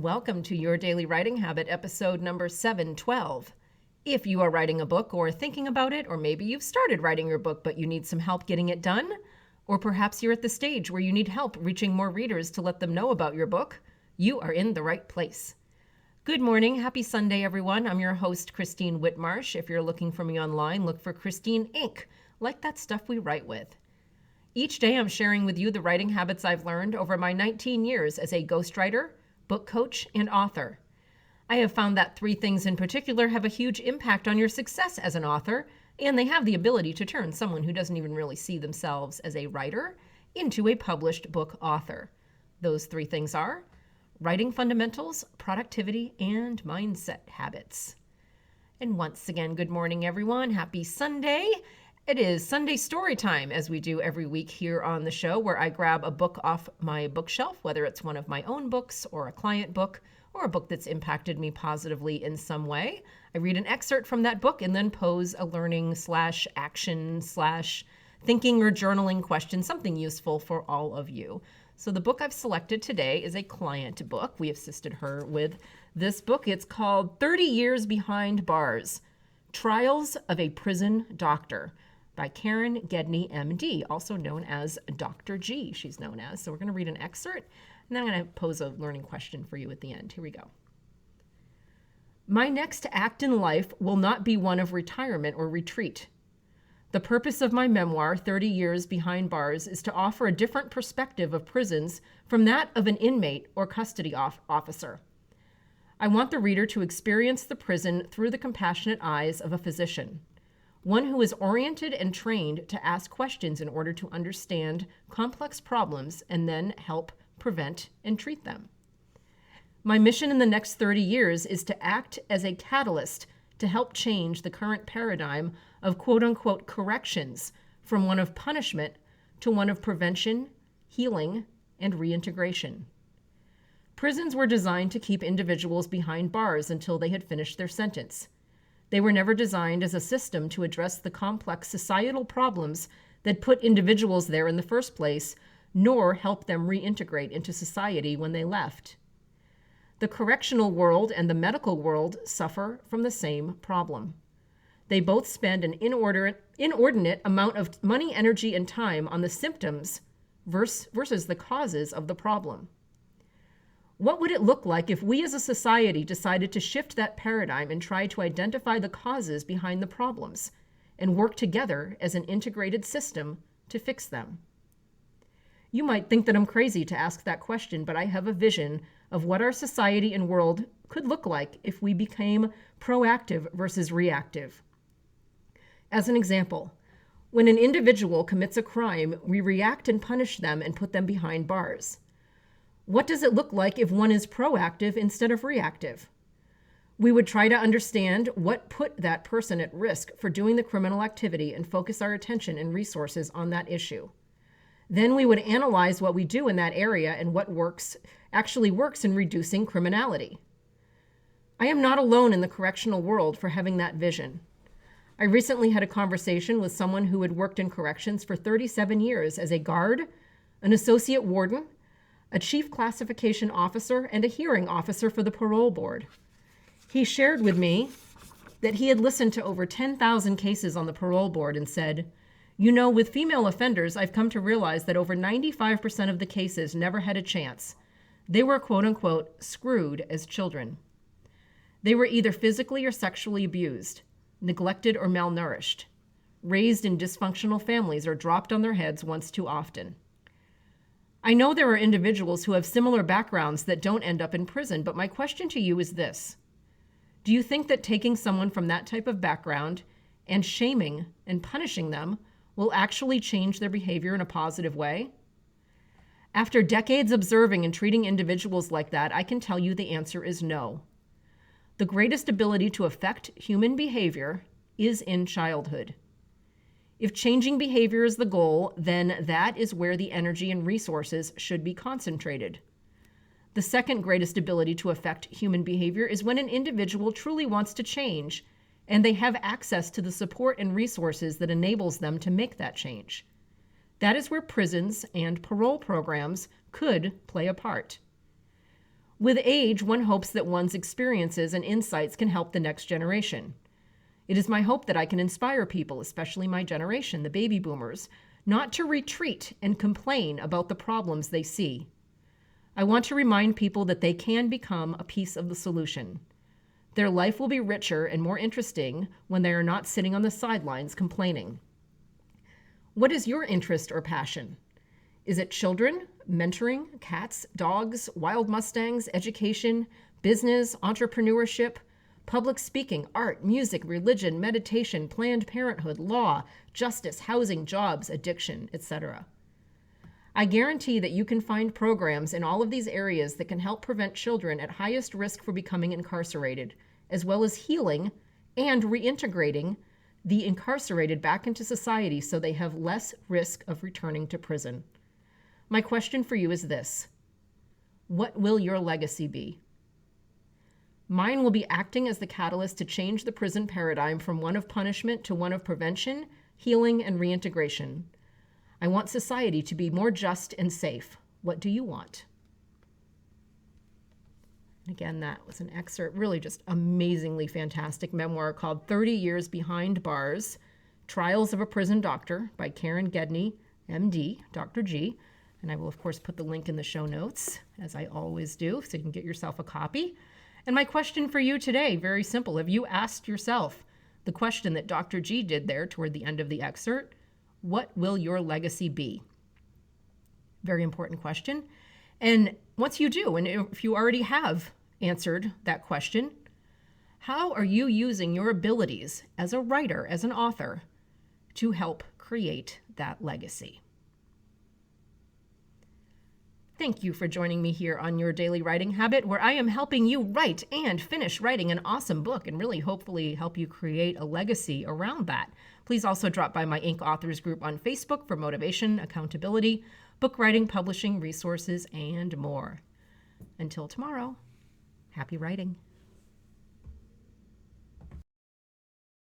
Welcome to Your Daily Writing Habit, episode number 712. If you are writing a book or thinking about it, or maybe you've started writing your book but you need some help getting it done, or perhaps you're at the stage where you need help reaching more readers to let them know about your book, you are in the right place. Good morning. Happy Sunday, everyone. I'm your host, Christine Whitmarsh. If you're looking for me online, look for Christine Inc., like that stuff we write with. Each day I'm sharing with you the writing habits I've learned over my 19 years as a ghostwriter, book coach, and author. I have found that three things in particular have a huge impact on your success as an author, and they have the ability to turn someone who doesn't even really see themselves as a writer into a published book author. Those three things are writing fundamentals, productivity, and mindset habits. And once again, good morning, everyone. Happy Sunday. It is Sunday story time, as we do every week here on the show, where I grab a book off my bookshelf, whether it's one of my own books or a client book or a book that's impacted me positively in some way. I read an excerpt from that book and then pose a learning/action/thinking or journaling question, something useful for all of you. So the book I've selected today is a client book. We assisted her with this book. It's called 30 Years Behind Bars, Trials of a Prison Doctor, by Karen Gedney, MD, also known as Dr. G, she's known as. So we're going to read an excerpt, and then I'm going to pose a learning question for you at the end. Here we go. My next act in life will not be one of retirement or retreat. The purpose of my memoir, 30 Years Behind Bars, is to offer a different perspective of prisons from that of an inmate or custody officer. I want the reader to experience the prison through the compassionate eyes of a physician, one who is oriented and trained to ask questions in order to understand complex problems and then help prevent and treat them. My mission in the next 30 years is to act as a catalyst to help change the current paradigm of quote-unquote corrections from one of punishment to one of prevention, healing, and reintegration. Prisons were designed to keep individuals behind bars until they had finished their sentence. They were never designed as a system to address the complex societal problems that put individuals there in the first place, nor help them reintegrate into society when they left. The correctional world and the medical world suffer from the same problem. They both spend an inordinate amount of money, energy, and time on the symptoms versus the causes of the problem. What would it look like if we as a society decided to shift that paradigm and try to identify the causes behind the problems and work together as an integrated system to fix them? You might think that I'm crazy to ask that question, but I have a vision of what our society and world could look like if we became proactive versus reactive. As an example, when an individual commits a crime, we react and punish them and put them behind bars. What does it look like if one is proactive instead of reactive? We would try to understand what put that person at risk for doing the criminal activity and focus our attention and resources on that issue. Then we would analyze what we do in that area and what actually works in reducing criminality. I am not alone in the correctional world for having that vision. I recently had a conversation with someone who had worked in corrections for 37 years as a guard, an associate warden, a chief classification officer, and a hearing officer for the parole board. He shared with me that he had listened to over 10,000 cases on the parole board and said, with female offenders, I've come to realize that over 95% of the cases never had a chance. They were quote-unquote screwed as children. They were either physically or sexually abused, neglected or malnourished, raised in dysfunctional families, or dropped on their heads once too often. I know there are individuals who have similar backgrounds that don't end up in prison, but my question to you is this. Do you think that taking someone from that type of background and shaming and punishing them will actually change their behavior in a positive way? After decades observing and treating individuals like that, I can tell you the answer is no. The greatest ability to affect human behavior is in childhood. If changing behavior is the goal, then that is where the energy and resources should be concentrated. The second greatest ability to affect human behavior is when an individual truly wants to change and they have access to the support and resources that enables them to make that change. That is where prisons and parole programs could play a part. With age, one hopes that one's experiences and insights can help the next generation. It is my hope that I can inspire people, especially my generation, the baby boomers, not to retreat and complain about the problems they see. I want to remind people that they can become a piece of the solution. Their life will be richer and more interesting when they are not sitting on the sidelines complaining. What is your interest or passion? Is it children, mentoring, cats, dogs, wild mustangs, education, business, entrepreneurship, public speaking, art, music, religion, meditation, Planned Parenthood, law, justice, housing, jobs, addiction, etc.? I guarantee that you can find programs in all of these areas that can help prevent children at highest risk for becoming incarcerated, as well as healing and reintegrating the incarcerated back into society so they have less risk of returning to prison. My question for you is this: what will your legacy be? Mine will be acting as the catalyst to change the prison paradigm from one of punishment to one of prevention, healing, and reintegration. I want society to be more just and safe. What do you want? Again, that was an excerpt, really just amazingly fantastic memoir called 30 Years Behind Bars, Trials of a Prison Doctor by Karen Gedney, MD, Dr. G. And I will, of course, put the link in the show notes, as I always do, so you can get yourself a copy. And my question for you today, very simple. Have you asked yourself the question that Dr. G did there toward the end of the excerpt? What will your legacy be? Very important question. And once you do, and if you already have answered that question, how are you using your abilities as a writer, as an author, to help create that legacy? Thank you for joining me here on Your Daily Writing Habit, where I am helping you write and finish writing an awesome book and really hopefully help you create a legacy around that. Please also drop by my Inc. Authors group on Facebook for motivation, accountability, book writing, publishing, resources, and more. Until tomorrow, happy writing.